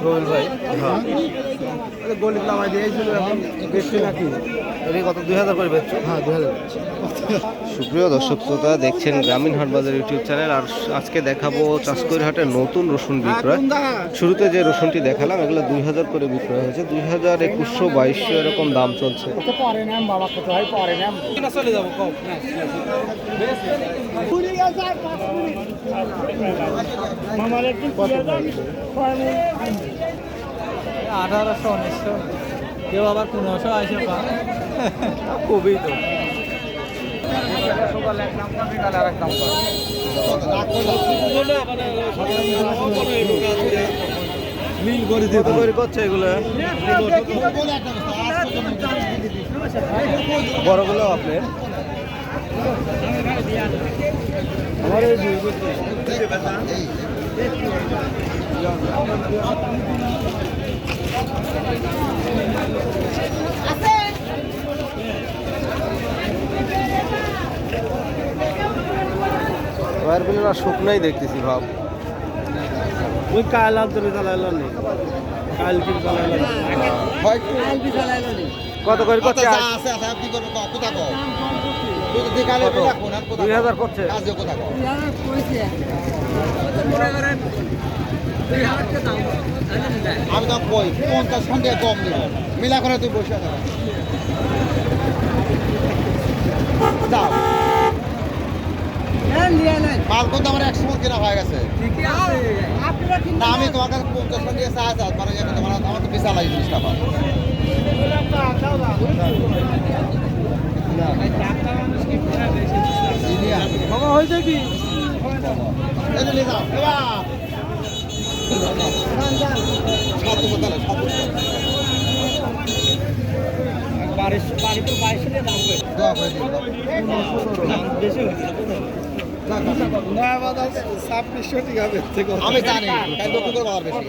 রবিল ভাই, হ্যাঁ গলিত নামাই দিয়েছিল এখন বেশি নাকি এটা কত 2000 করে বেচছো? হ্যাঁ 2000। সুপ্রিয় দর্শক শ্রোতা, দেখছেন গ্রামীণ হাটবাজার ইউটিউব চ্যানেল। আর আজকে দেখাবো চাষকৈর হাটের নতুন রসুন বিক্রয়। শুরুতে যে রসুনটি দেখালাম এগুলো 2000 করে বিক্রয় হয়েছে। 2000, 2100, 2200 এরকম দাম চলছে। চলে যাবো 1800-1900, কেউ আবার 1500 আসে পা খুবই তো সকালে এক দাম কর, বিকালে আর এক দাম কর। মিল করে কত করে করছে এগুলো? বড়গুলো আপনার? আমার এই ওয়ারগুলো না শুকনাই দেখতেছি ভাব। ওই কাল আদরে চালাইলো নেই, কাল কি চালাইলো কত করে করছে? আছে আপনি করবো কোথা কও তুই কালে রাখো না কোথা 2000 করছে। কাজ কোথা কও আমি তো কই 50 সন্ধ্যা কম দিব মিলা করে তুই বসে থাক দাও মাল কিন্তু আমার 100 মন কেনা হয়ে গেছে না আমি তোমার কাছে 50 সন্ধ্যা চাই মানে তোমার আমার তো বিশাল লাগে 20 টাকা বাবা হয়েছে কি আমি জানি তাই দক্ষিণ করে বাজার বেশি